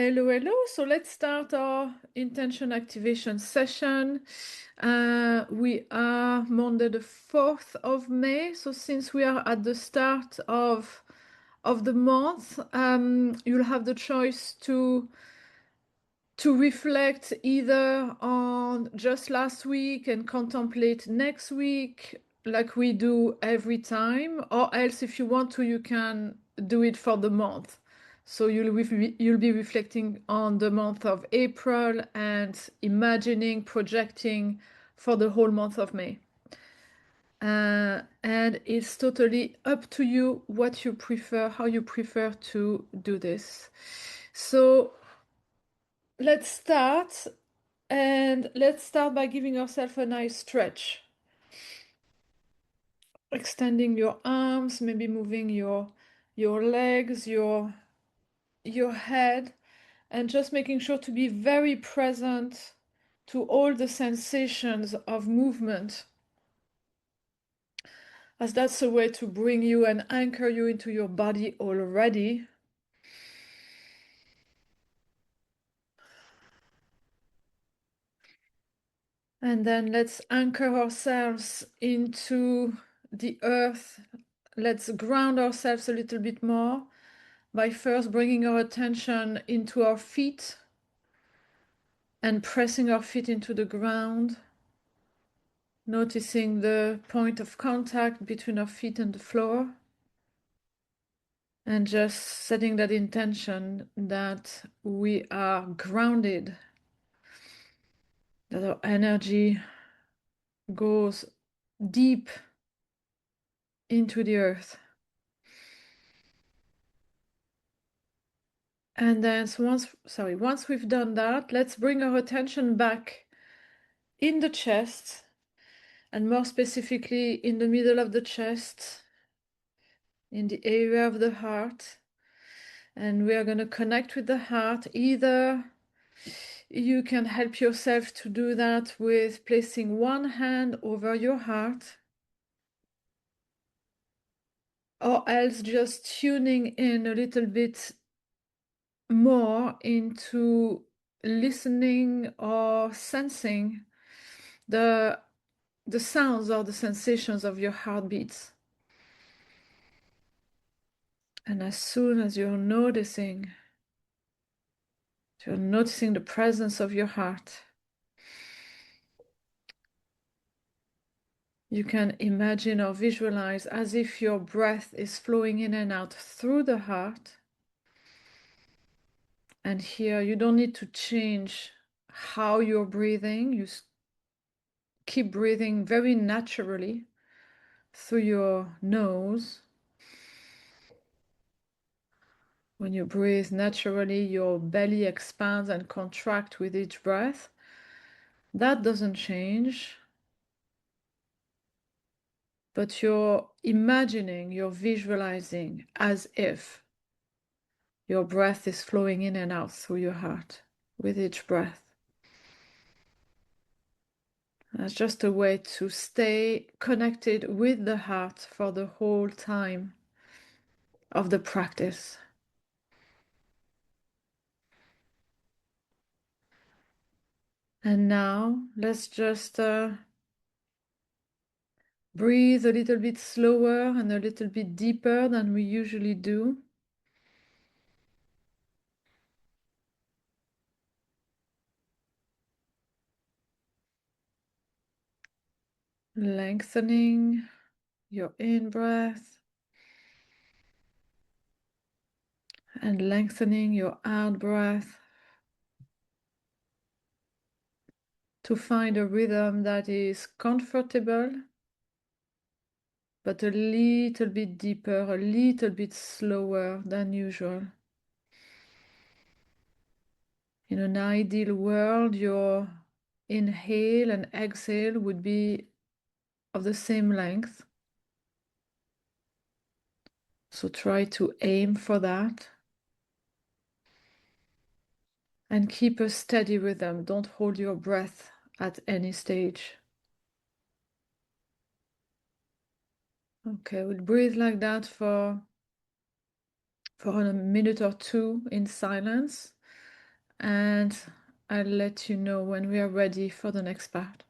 Hello, hello. So let's start our intention activation session. We are Monday the 4th of May. So since we are at the start of the month, you'll have the choice to reflect either on just last week and contemplate next week like we do every time, or else if you want to, you can do it for the month. So you'll be reflecting on the month of April and imagining, projecting for the whole month of May. And it's totally up to you what you prefer, how you prefer to do this. So let's start. And let's start by giving yourself a nice stretch. Extending your arms, maybe moving your legs, your head, and just making sure to be very present to all the sensations of movement, as that's a way to bring you and anchor you into your body already. And then let's anchor ourselves into the earth. Let's ground ourselves a little bit more by first bringing our attention into our feet and pressing our feet into the ground, noticing the point of contact between our feet and the floor, and just setting that intention that we are grounded, that our energy goes deep into the earth. And then once we've done that, let's bring our attention back in the chest, and more specifically in the middle of the chest, in the area of the heart. And we are going to connect with the heart. Either you can help yourself to do that with placing one hand over your heart, or else just tuning in a little bit more into listening or sensing the sounds or the sensations of your heartbeats. And as soon as you're noticing the presence of your heart, you can imagine or visualize as if your breath is flowing in and out through the heart. And here you don't need to change how you're breathing. You keep breathing very naturally through your nose. When you breathe naturally, your belly expands and contracts with each breath. That doesn't change. But you're imagining, you're visualizing as if your breath is flowing in and out through your heart with each breath. That's just a way to stay connected with the heart for the whole time of the practice. And now let's just breathe a little bit slower and a little bit deeper than we usually do. Lengthening your in-breath and lengthening your out-breath to find a rhythm that is comfortable, but a little bit deeper, a little bit slower than usual. In an ideal world, your inhale and exhale would be of the same length. So try to aim for that. And keep a steady rhythm. Don't hold your breath at any stage. Okay, we'll breathe like that for a minute or two in silence. and I'll let you know when we are ready for the next part.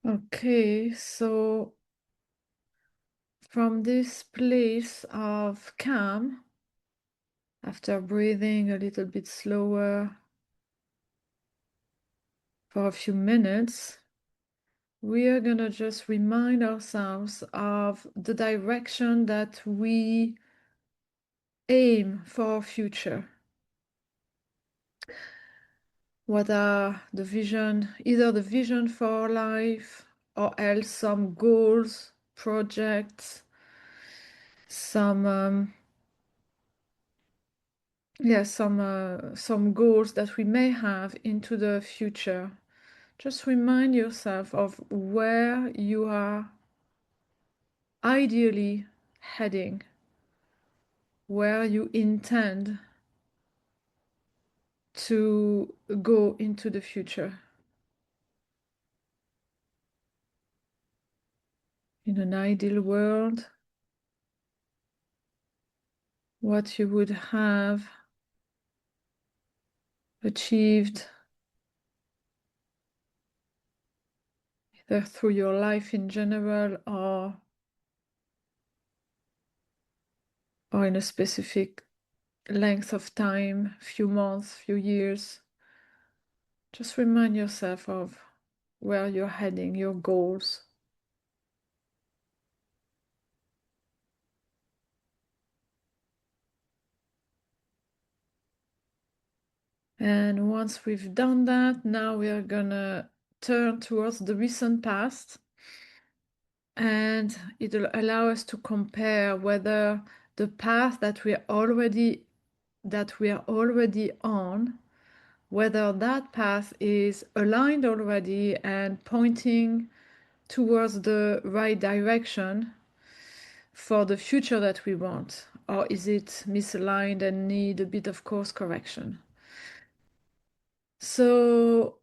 Okay, so from this place of calm, after breathing a little bit slower for a few minutes, we are gonna just remind ourselves of the direction that we aim for our future. What are the vision, either the vision for our life or else some goals, projects, some some goals that we may have into the future. Just remind yourself of where you are ideally heading, where you intend to go into the future. In an ideal world, what you would have achieved either through your life in general or in a specific length of time, few months, few years. Just remind yourself of where you're heading, your goals. And once we've done that, now we are gonna turn towards the recent past, and it'll allow us to compare whether the path that we are already on, whether that path is aligned already and pointing towards the right direction for the future that we want, or is it misaligned and need a bit of course correction. So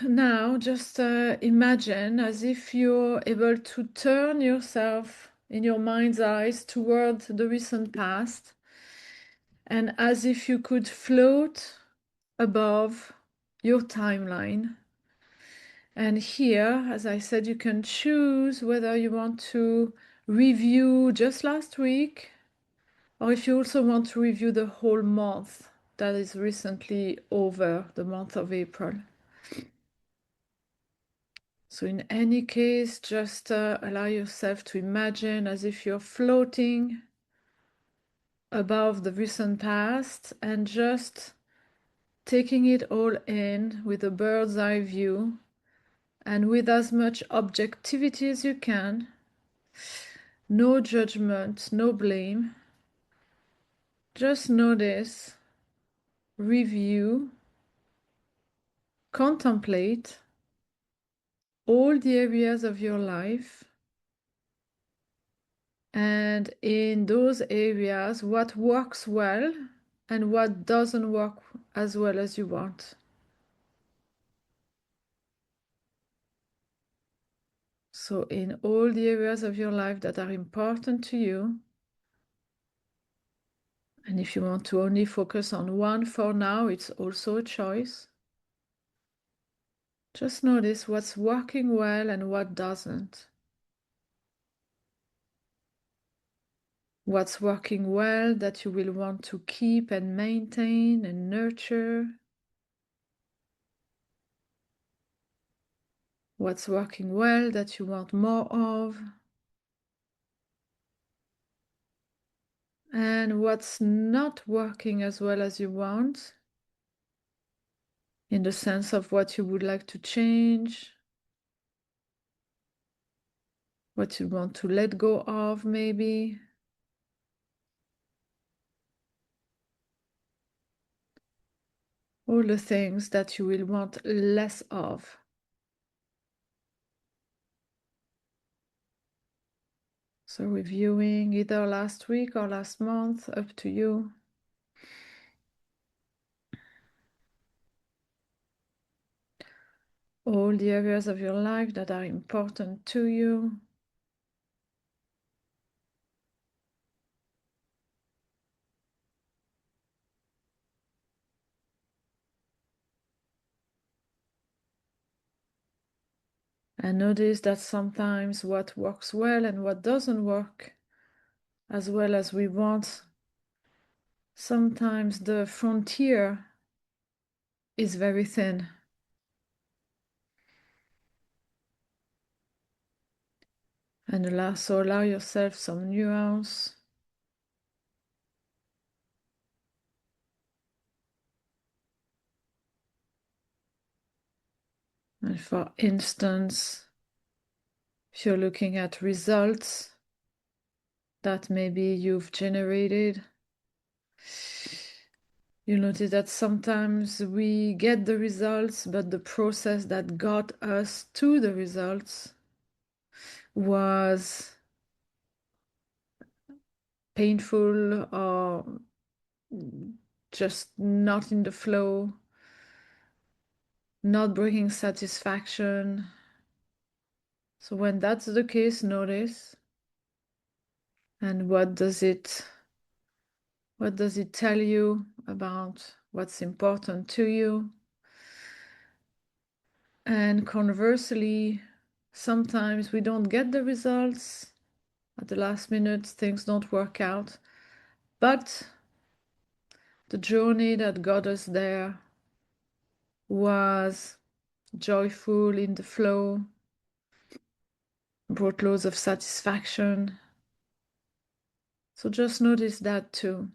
now just imagine as if you're able to turn yourself in your mind's eyes toward the recent past, and as if you could float above your timeline. And here, as I said, you can choose whether you want to review just last week, or if you also want to review the whole month that is recently over, the month of April. So in any case, just allow yourself to imagine as if you're floating above the recent past and just taking it all in with a bird's eye view and with as much objectivity as you can. No judgment, no blame. Just notice, review, contemplate all the areas of your life And in those areas, what works well and what doesn't work as well as you want. So in all the areas of your life that are important to you, and if you want to only focus on one for now, it's also a choice. Just notice what's working well and what doesn't. What's working well that you will want to keep and maintain and nurture. What's working well that you want more of. And what's not working as well as you want, in the sense of what you would like to change, what you want to let go of, maybe. All the things that you will want less of. So reviewing either last week or last month, up to you. All the areas of your life that are important to you. And notice that sometimes what works well and what doesn't work as well as we want, sometimes the frontier is very thin. And allow yourself some nuance. And for instance, if you're looking at results that maybe you've generated, you notice that sometimes we get the results, but the process that got us to the results was painful or just not in the flow, not bringing satisfaction. So when that's the case, notice. And what does it tell you about what's important to you? And conversely, sometimes we don't get the results at the last minute, things don't work out, but the journey that got us there was joyful, in the flow, brought loads of satisfaction. So just notice that too.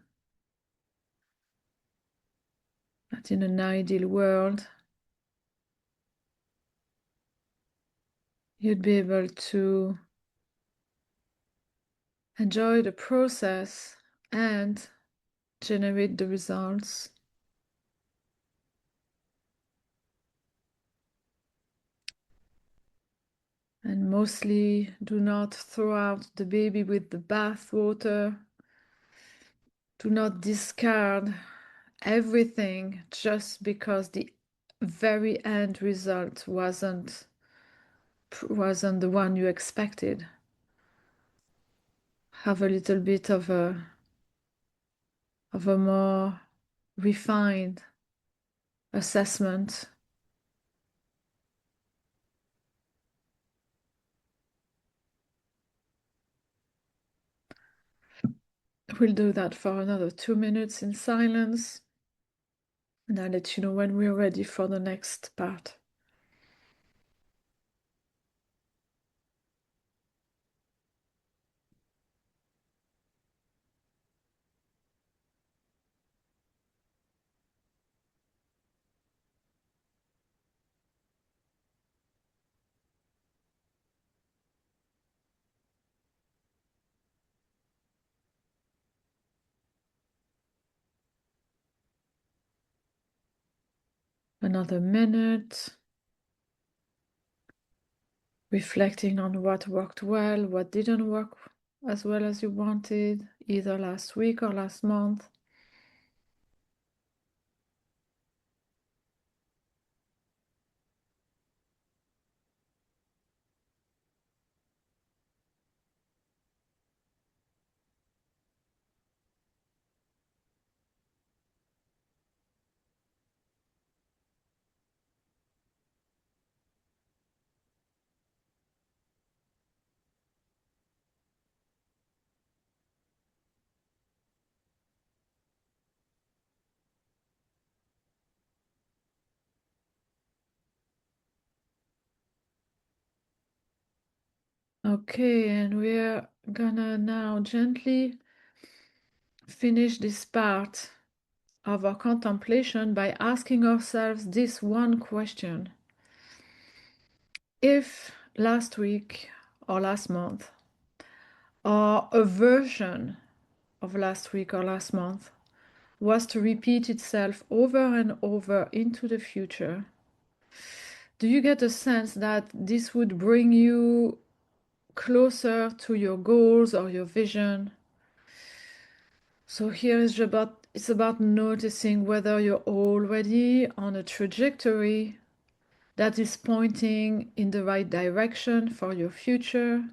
That in an ideal world, you'd be able to enjoy the process and generate the results. And mostly do not throw out the baby with the bathwater. Do not discard everything just because the very end result wasn't the one you expected. Have a little bit of a more refined assessment. We'll do that for another 2 minutes in silence, and I'll let you know when we're ready for the next part. Another minute, reflecting on what worked well, what didn't work as well as you wanted, either last week or last month. Okay, and we're gonna now gently finish this part of our contemplation by asking ourselves this one question. If last week or last month, or a version of last week or last month, was to repeat itself over and over into the future, do you get a sense that this would bring you closer to your goals or your vision? So here is about it's about noticing whether you're already on a trajectory that is pointing in the right direction for your future.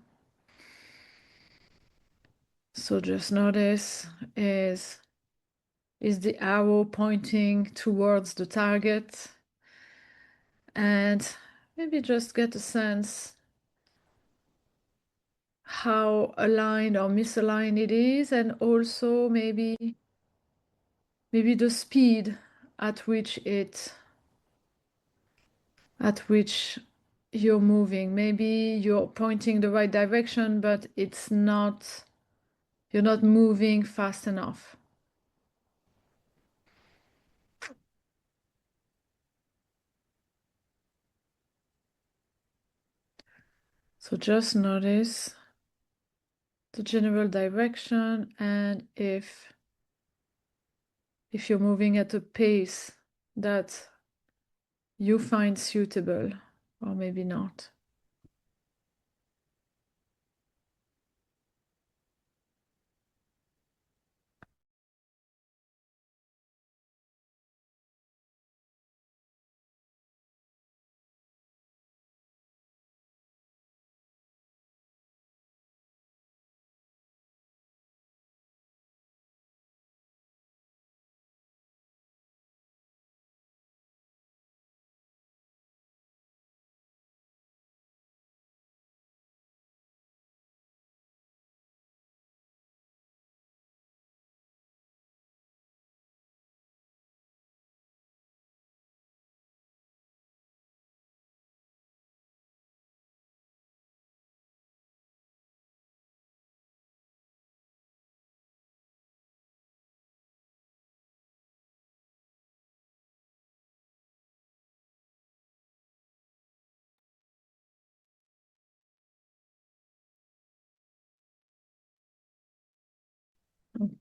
So just notice is the arrow pointing towards the target? And maybe just get a sense how aligned or misaligned it is, and also maybe the speed at which you're moving. Maybe you're pointing the right direction, but you're not moving fast enough. So just notice the general direction, and if you're moving at a pace that you find suitable, or maybe not.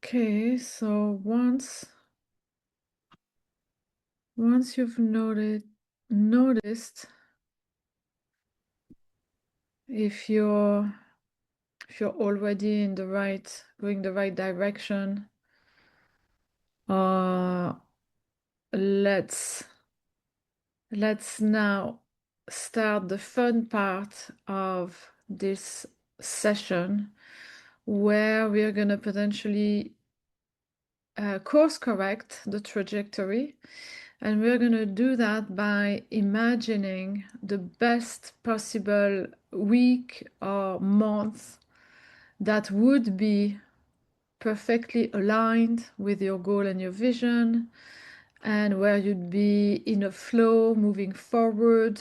Okay, so once you've noticed if you're already in the right going the right direction, uh let's now start the fun part of this session, where we are going to potentially course correct the trajectory. And we're going to do that by imagining the best possible week or month that would be perfectly aligned with your goal and your vision, and where you'd be in a flow moving forward.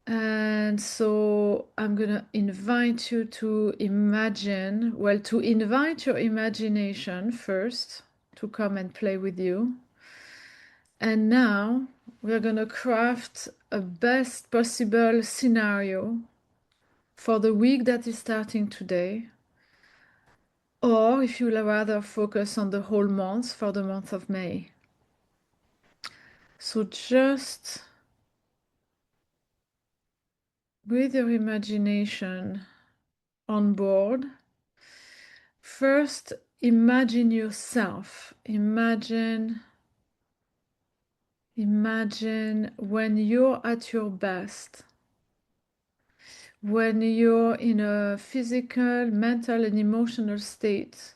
And so I'm going to invite you to imagine, well, to invite your imagination first to come and play with you. And now we're going to craft a best possible scenario for the week that is starting today. Or if you'd rather focus on the whole month, for the month of May. So just with your imagination on board. First, imagine yourself. Imagine when you're at your best, when you're in a physical, mental, and emotional state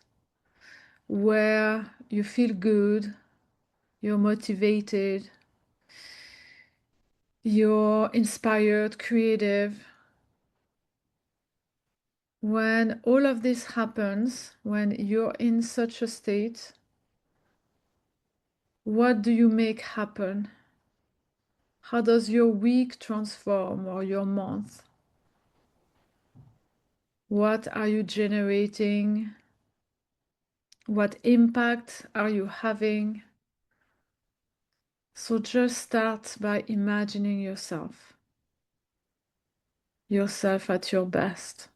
where you feel good, you're motivated, you're inspired, creative. When all of this happens, when you're in such a state, what do you make happen? How does your week transform or your month? What are you generating? What impact are you having? So just start by imagining yourself at your best.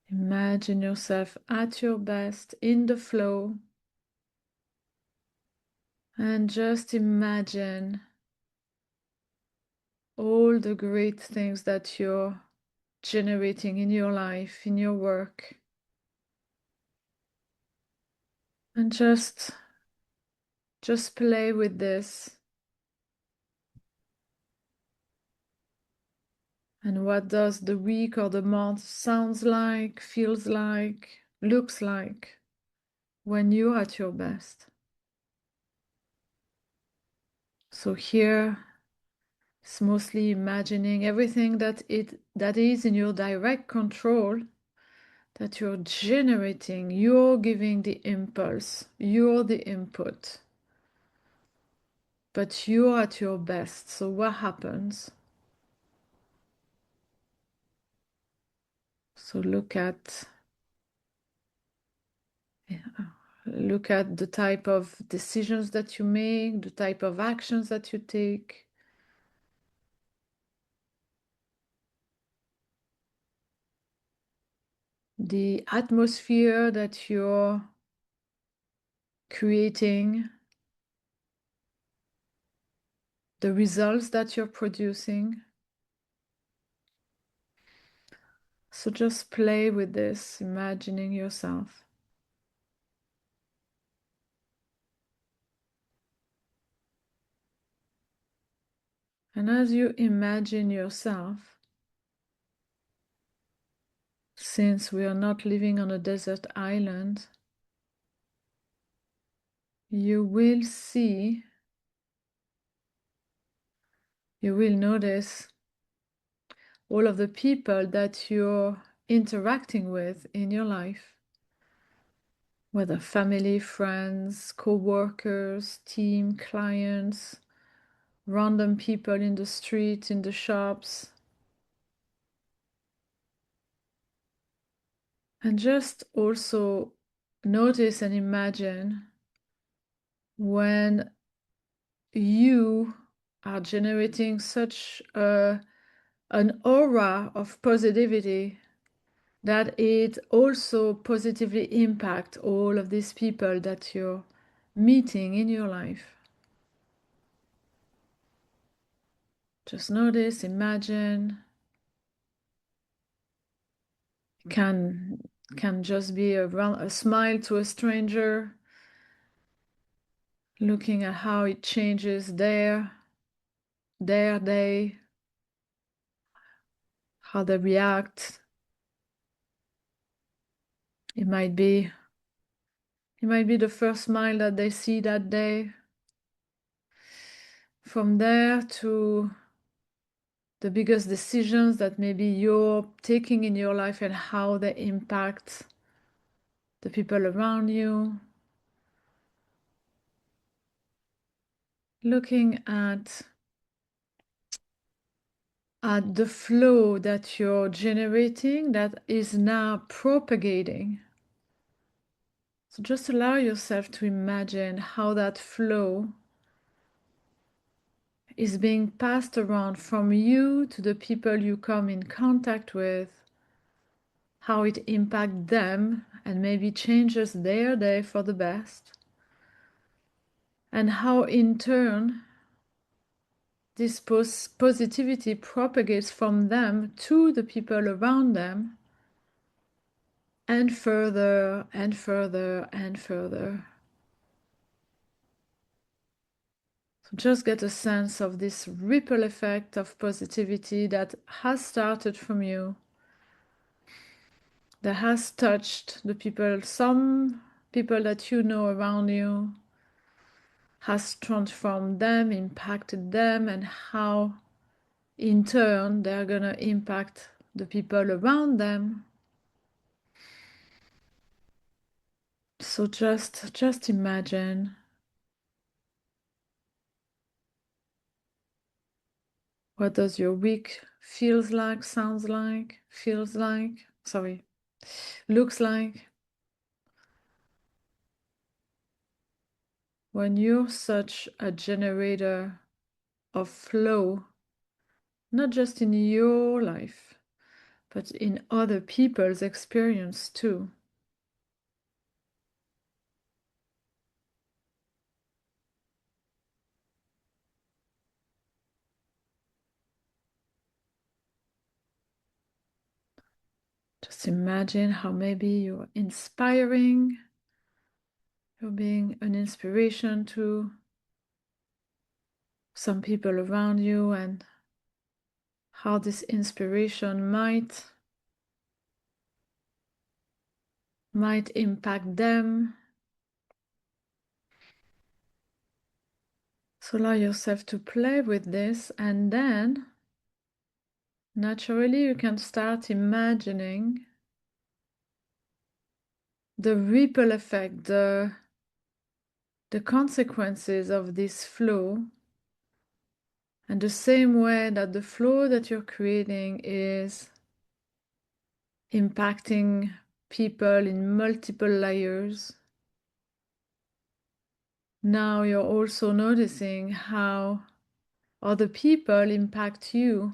Imagine yourself at your best in the flow, and just imagine all the great things that you're generating in your life, in your work. And just play with this. And what does the week or the month sounds like, feels like, looks like when you're at your best? So here it's mostly imagining everything that is in your direct control, that you're generating. You're giving the impulse, you're the input, but you're at your best. So what happens? So look at the type of decisions that you make, the type of actions that you take. The atmosphere that you're creating, the results that you're producing. So just play with this, imagining yourself. And as you imagine yourself, since we are not living on a desert island, you will notice all of the people that you're interacting with in your life, whether family, friends, co-workers, team, clients, random people in the street, in the shops. And just also notice and imagine when you are generating such an aura of positivity that it also positively impacts all of these people that you're meeting in your life. Just notice, imagine. Can just be a smile to a stranger, looking at how it changes their day, how they react. It might be the first smile that they see that day. From there to the biggest decisions that maybe you're taking in your life and how they impact the people around you. Looking at the flow that you're generating that is now propagating. So just allow yourself to imagine how that flow is being passed around from you to the people you come in contact with, how it impacts them and maybe changes their day for the best, and how in turn this positivity propagates from them to the people around them, and further and further and further. So just get a sense of this ripple effect of positivity that has started from you, that has touched the people, some people that you know around you, has transformed them, impacted them, and how in turn they're gonna impact the people around them. So just imagine what does your week feels like, sounds like, looks like when you're such a generator of flow, not just in your life, but in other people's experience too. Just imagine how maybe you're inspiring, you're being an inspiration to some people around you, and how this inspiration might impact them. So allow yourself to play with this, and then naturally you can start imagining the ripple effect, the consequences of this flow, and the same way that the flow that you're creating is impacting people in multiple layers. Now you're also noticing how other people impact you,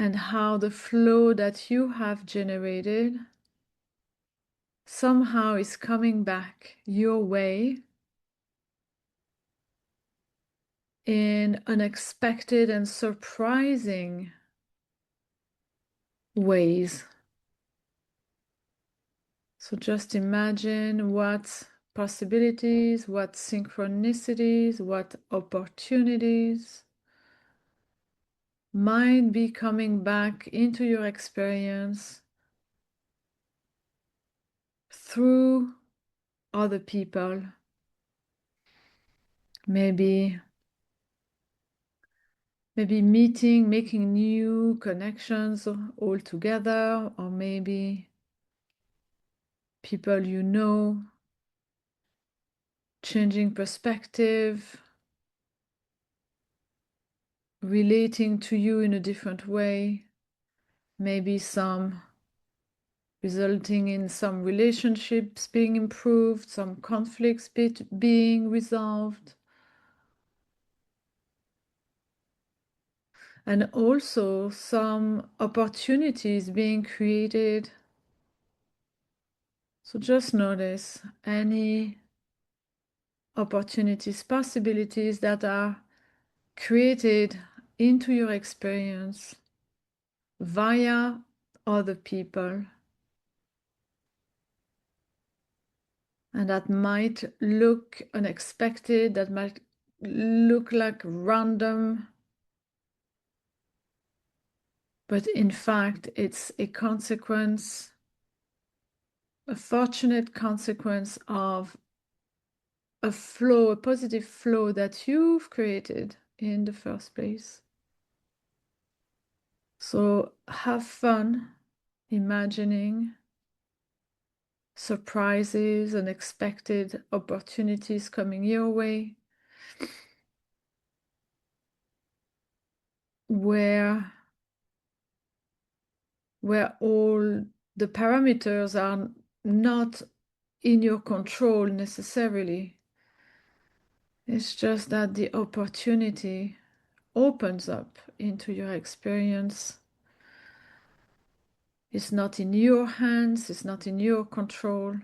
and how the flow that you have generated somehow is coming back your way in unexpected and surprising ways. So just imagine what possibilities, what synchronicities, what opportunities might be coming back into your experience through other people. Maybe meeting, making new connections all together, or maybe people you know, changing perspective, relating to you in a different way, maybe some resulting in some relationships being improved, some conflicts being resolved, and also some opportunities being created. So just notice any opportunities, possibilities that are created into your experience via other people, and that might look unexpected, that might look like random, but in fact it's a consequence, a fortunate consequence of a flow, a positive flow that you've created in the first place. So have fun imagining surprises, unexpected opportunities coming your way, where all the parameters are not in your control necessarily. It's just that the opportunity opens up into your experience. It's not in your hands, it's not in your control,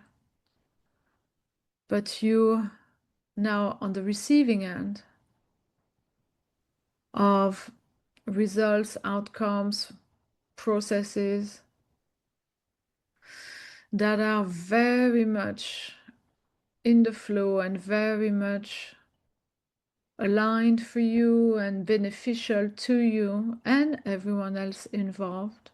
but you now on the receiving end of results, outcomes, processes that are very much in the flow and very much aligned for you and beneficial to you and everyone else involved.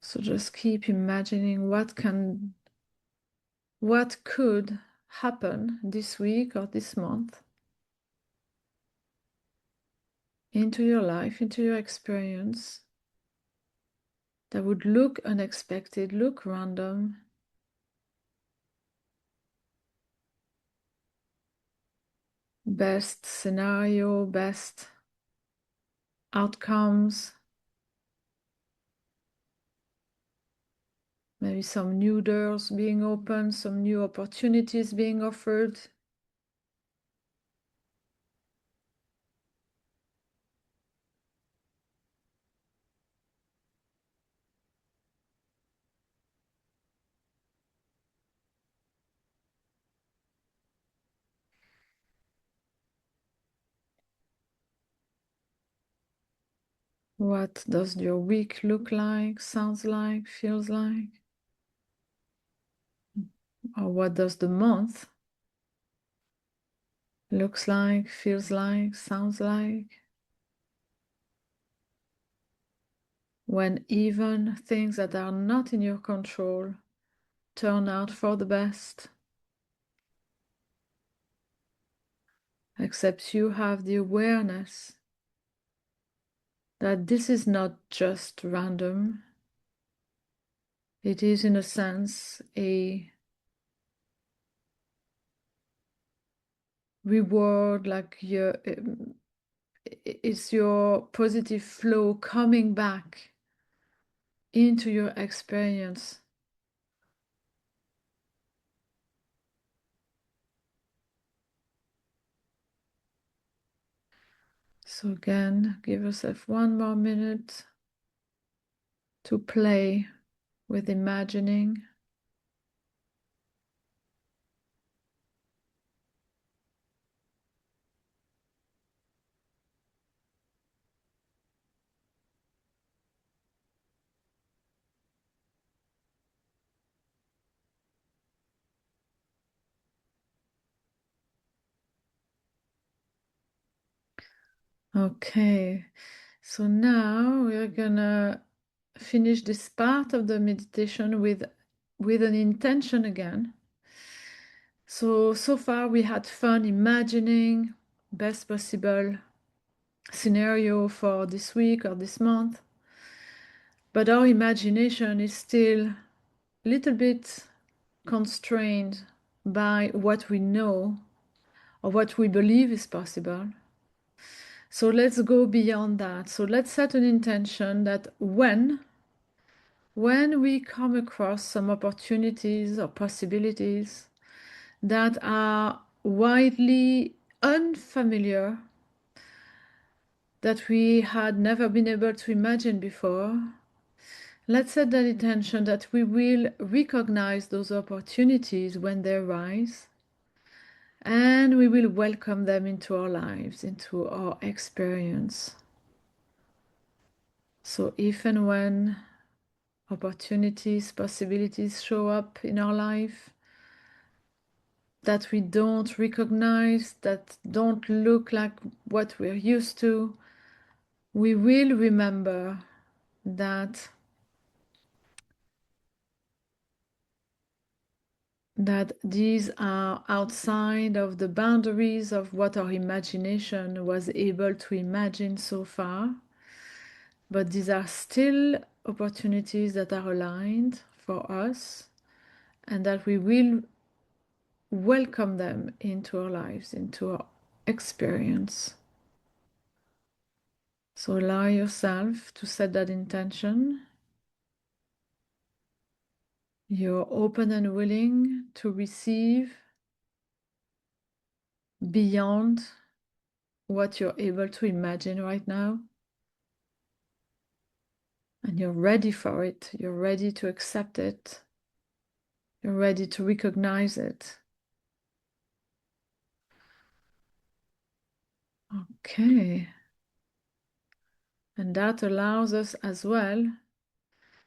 So just keep imagining what could happen this week or this month into your life, into your experience that would look unexpected, look random, best scenario, best outcomes, maybe some new doors being opened, some new opportunities being offered. What does your week look like, sounds like, feels like? Or what does the month looks like, feels like, sounds like? When even things that are not in your control turn out for the best, except you have the awareness that this is not just random. It is, in a sense, a reward, like it's your positive flow coming back into your experience. So again, give yourself one more minute to play with imagining. Okay, so now we're gonna finish this part of the meditation with an intention again. So far we had fun imagining best possible scenario for this week or this month, but our imagination is still a little bit constrained by what we know or what we believe is possible. So let's go beyond that. So let's set an intention that when we come across some opportunities or possibilities that are widely unfamiliar, that we had never been able to imagine before, let's set that intention that we will recognize those opportunities when they arise, and we will welcome them into our lives, into our experience. So if and when opportunities, possibilities show up in our life that we don't recognize, that don't look like what we're used to, we will remember that these are outside of the boundaries of what our imagination was able to imagine so far, but these are still opportunities that are aligned for us, and that we will welcome them into our lives, into our experience. So allow yourself to set that intention. You're open and willing to receive beyond what you're able to imagine right now. And you're ready for it. You're ready to accept it. You're ready to recognize it. Okay. And that allows us as well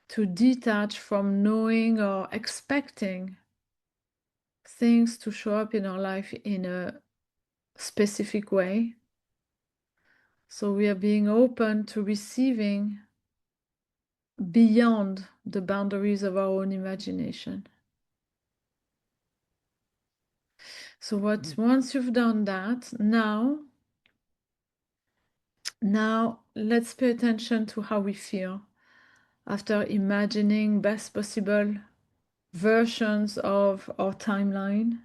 to detach from knowing or expecting things to show up in our life in a specific way. So we are being open to receiving beyond the boundaries of our own imagination. So once you've done that, now let's pay attention to how we feel after imagining best possible versions of our timeline,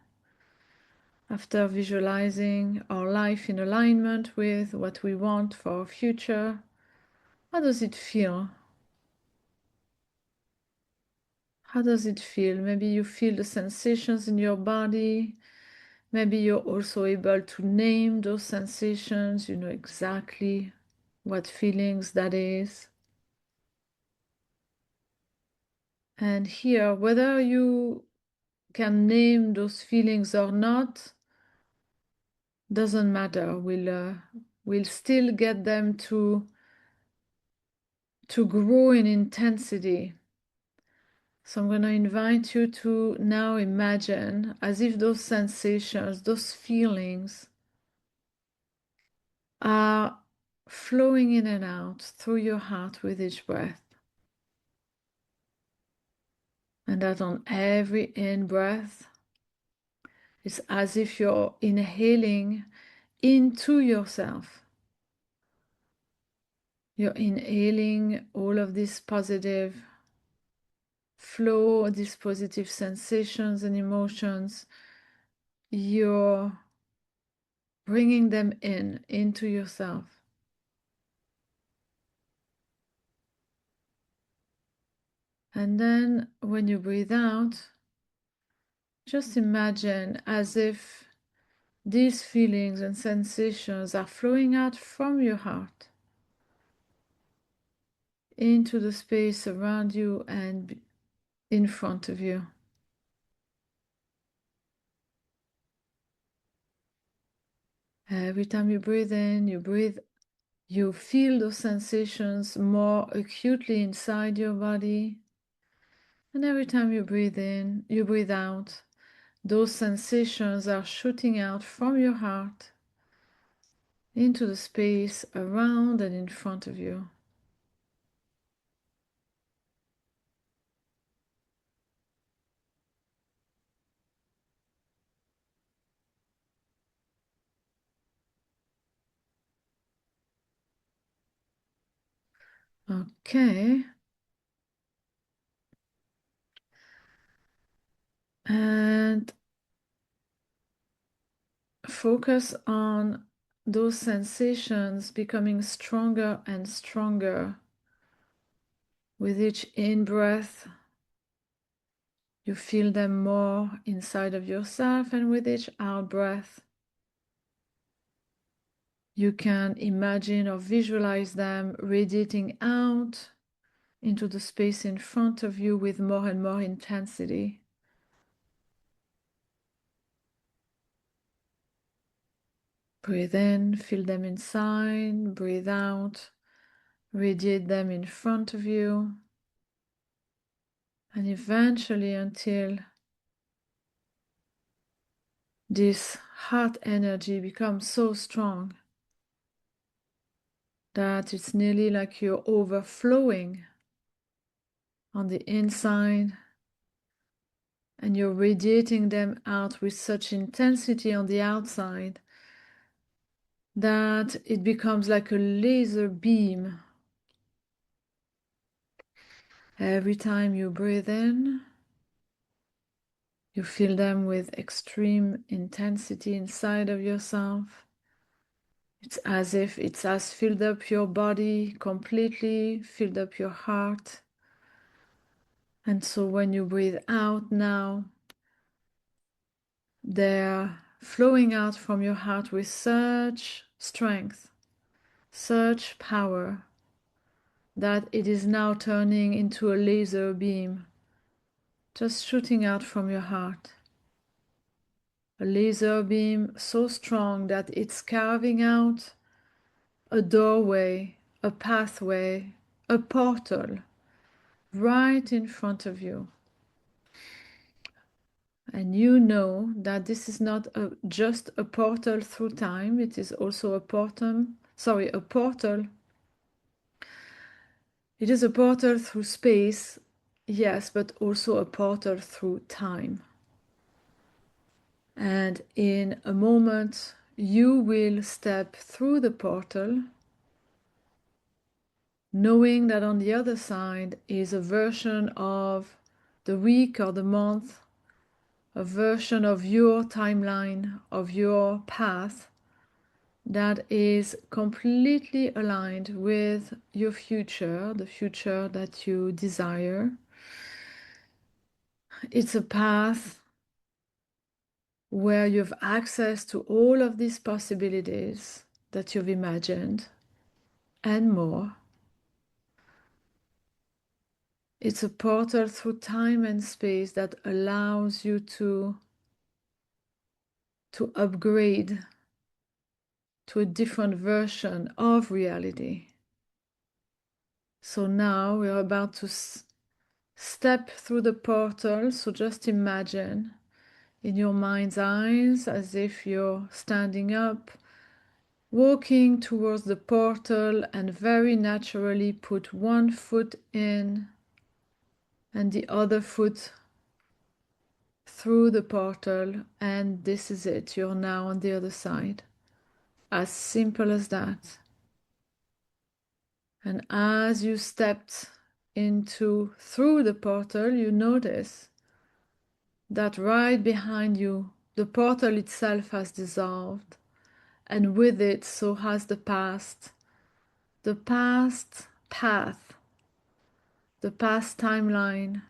after visualizing our life in alignment with what we want for our future. How does it feel? How does it feel? Maybe you feel the sensations in your body. Maybe you're also able to name those sensations. You know exactly what feelings that is. And here, whether you can name those feelings or not, doesn't matter. We'll still get them to grow in intensity. So I'm going to invite you to now imagine as if those sensations, those feelings are flowing in and out through your heart with each breath. And that on every in-breath, it's as if you're inhaling into yourself. You're inhaling all of this positive flow, these positive sensations and emotions. You're bringing them into yourself. And then when you breathe out, just imagine as if these feelings and sensations are flowing out from your heart into the space around you and in front of you. Every time you breathe in, you feel those sensations more acutely inside your body. And every time you breathe in, you breathe out, those sensations are shooting out from your heart into the space around and in front of you. Okay. And focus on those sensations becoming stronger and stronger with each in-breath. You feel them more inside of yourself, and with each out-breath, you can imagine or visualize them radiating out into the space in front of you with more and more intensity. Breathe in, feel them inside, breathe out, radiate them in front of you, and eventually until this heart energy becomes so strong that it's nearly like you're overflowing on the inside and you're radiating them out with such intensity on the outside that it becomes like a laser beam. Every time you breathe in, you feel them with extreme intensity inside of yourself. It's as if it has filled up your body completely, filled up your heart. And so when you breathe out now, they're flowing out from your heart with such strength, such power, that it is now turning into a laser beam just shooting out from your heart. A laser beam so strong that it's carving out a doorway, a pathway, a portal right in front of you. And you know that this is not just a portal through time, it is also a portal. It is a portal through space, yes, but also a portal through time. And in a moment, you will step through the portal, knowing that on the other side is a version of the week or the month, a version of your timeline, of your path that is completely aligned with your future, the future that you desire. It's a path where you have access to all of these possibilities that you've imagined and more. It's a portal through time and space that allows you to upgrade to a different version of reality. So now we're about to step through the portal. So just imagine in your mind's eyes as if you're standing up, walking towards the portal, and very naturally put one foot in and the other foot through the portal, and this is it. You're now on the other side. As simple as that. And as you stepped through the portal, you notice that right behind you, the portal itself has dissolved, and with it, so has the past path, the past timeline,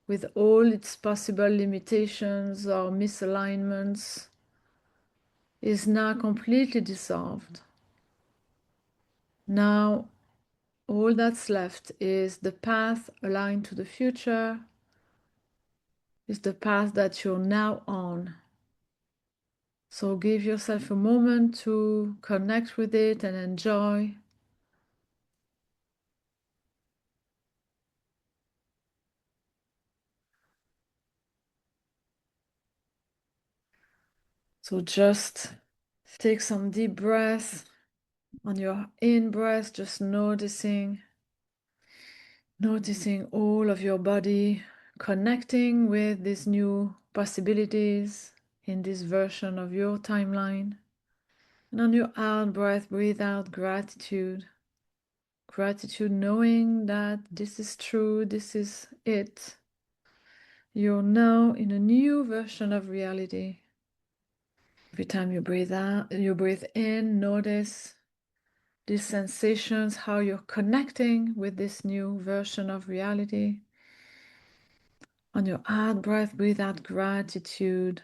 with all its possible limitations or misalignments, is now completely dissolved. Now, all that's left is the path aligned to the future, is the path that you're now on. So give yourself a moment to connect with it and enjoy. So just take some deep breaths. On your in-breath, just noticing all of your body connecting with these new possibilities in this version of your timeline. And on your out-breath, breathe out gratitude. Gratitude, knowing that this is true, this is it. You're now in a new version of reality. Every time you breathe out, you breathe in, notice these sensations, how you're connecting with this new version of reality. On your out breath, breathe out gratitude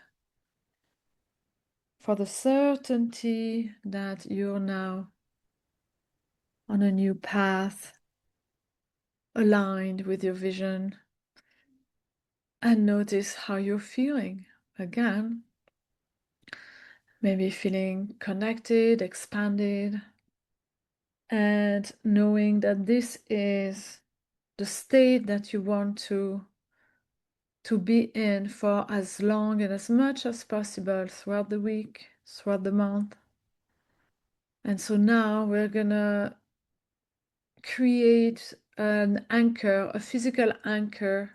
for the certainty that you're now on a new path, aligned with your vision. And notice how you're feeling. Again, maybe feeling connected, expanded, and knowing that this is the state that you want to be in for as long and as much as possible throughout the week, throughout the month. And so now we're gonna create an anchor, a physical anchor,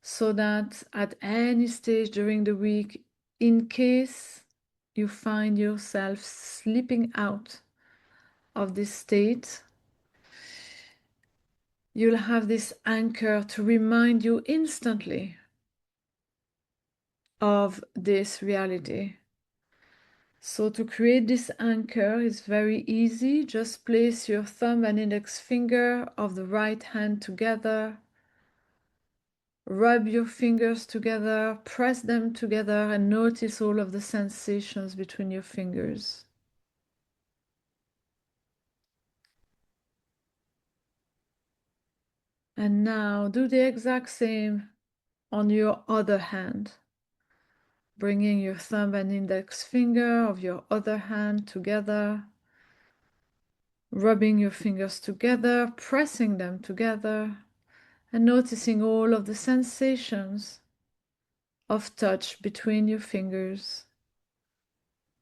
so that at any stage during the week, in case you find yourself slipping out of this state, you'll have this anchor to remind you instantly of this reality. So to create this anchor is very easy. Just place your thumb and index finger of the right hand together. Rub your fingers together, press them together, and notice all of the sensations between your fingers. And now do the exact same on your other hand, bringing your thumb and index finger of your other hand together, rubbing your fingers together, pressing them together, and noticing all of the sensations of touch between your fingers,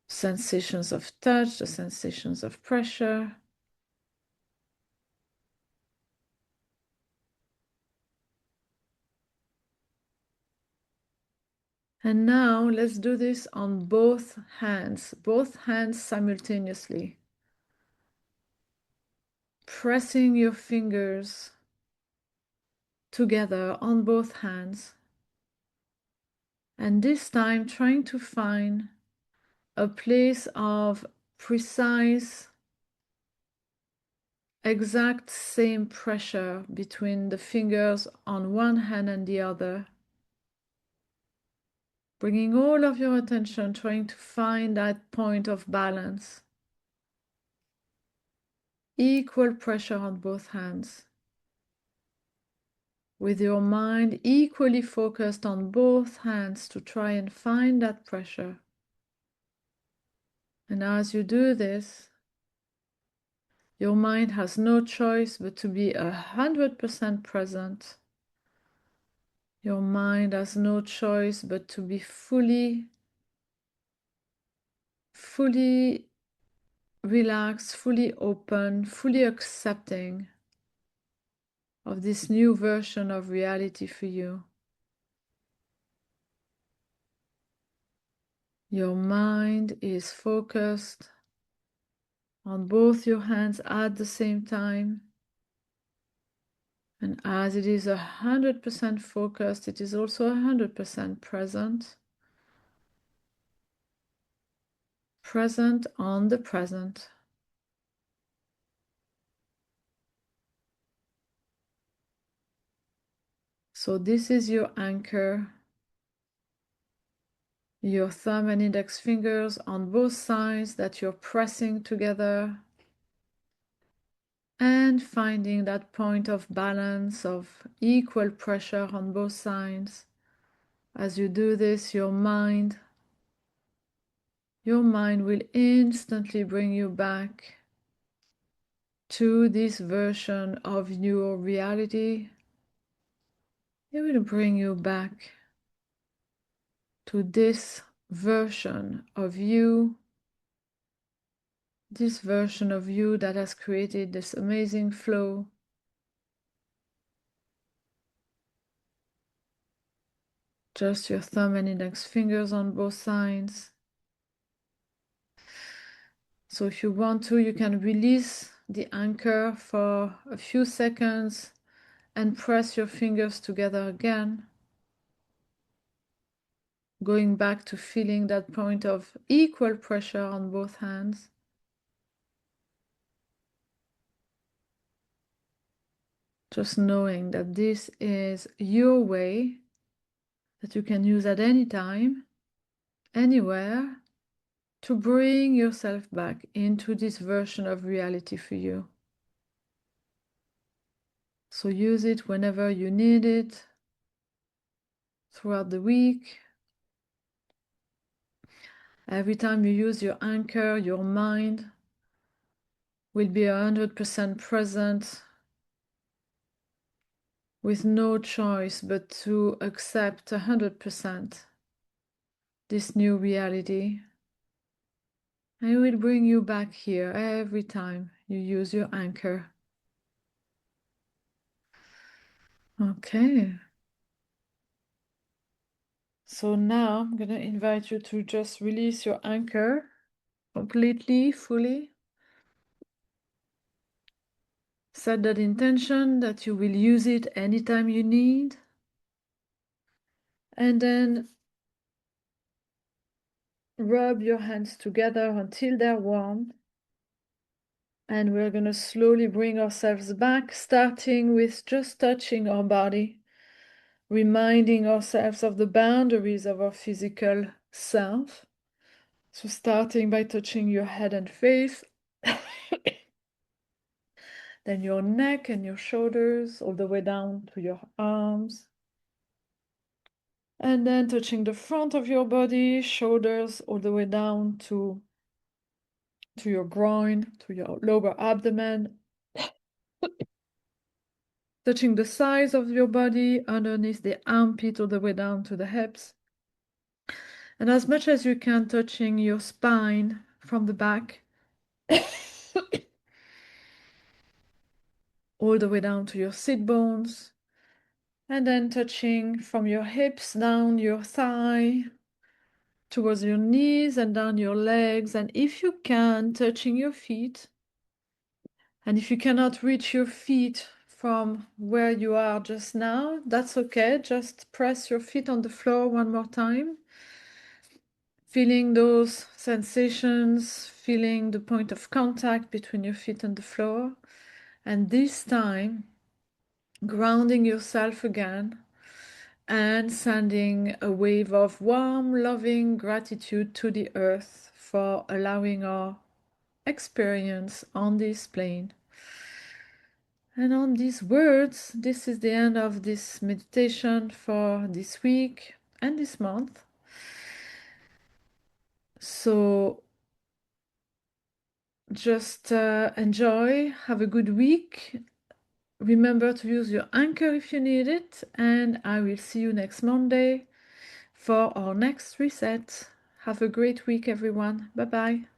sensations of touch, the sensations of pressure. And now let's do this on both hands simultaneously. Pressing your fingers together on both hands. And this time trying to find a place of precise, exact same pressure between the fingers on one hand and the other. Bringing all of your attention, trying to find that point of balance. Equal pressure on both hands. With your mind equally focused on both hands to try and find that pressure. And as you do this, your mind has no choice but to be 100% present. Your mind has no choice but to be fully relaxed, fully open, fully accepting of this new version of reality for you. Your mind is focused on both your hands at the same time. And as it is 100% focused, it is also 100% present. Present on the present. So this is your anchor. Your thumb and index fingers on both sides that you're pressing together. And finding that point of balance, of equal pressure on both sides. As you do this, your mind will instantly bring you back to this version of your reality. It will bring you back to this version of you, that has created this amazing flow. Just your thumb and index fingers on both sides. So if you want to, you can release the anchor for a few seconds and press your fingers together again. Going back to feeling that point of equal pressure on both hands. Just knowing that this is your way that you can use at any time, anywhere, to bring yourself back into this version of reality for you. So use it whenever you need it, throughout the week. Every time you use your anchor, your mind will be 100% present, with no choice but to accept 100% this new reality. And it will bring you back here every time you use your anchor. Okay. So now I'm going to invite you to just release your anchor completely, fully. Set that intention that you will use it anytime you need. And then rub your hands together until they're warm. And we're going to slowly bring ourselves back, starting with just touching our body, reminding ourselves of the boundaries of our physical self. So starting by touching your head and face, then your neck and your shoulders, all the way down to your arms. And then touching the front of your body, shoulders all the way down to your groin, to your lower abdomen. Touching the sides of your body, underneath the armpit, all the way down to the hips. And as much as you can, touching your spine from the back, all the way down to your sit bones. And then touching from your hips down your thigh, towards your knees and down your legs. And if you can, touching your feet. And if you cannot reach your feet from where you are just now, that's okay. Just press your feet on the floor one more time. Feeling those sensations, feeling the point of contact between your feet and the floor. And this time, grounding yourself again and sending a wave of warm, loving gratitude to the earth for allowing our experience on this plane. And on these words, this is the end of this meditation for this week and this month. So just enjoy, have a good week. Remember to use your anchor if you need it, and I will see you next Monday for our next reset. Have a great week, everyone. Bye bye.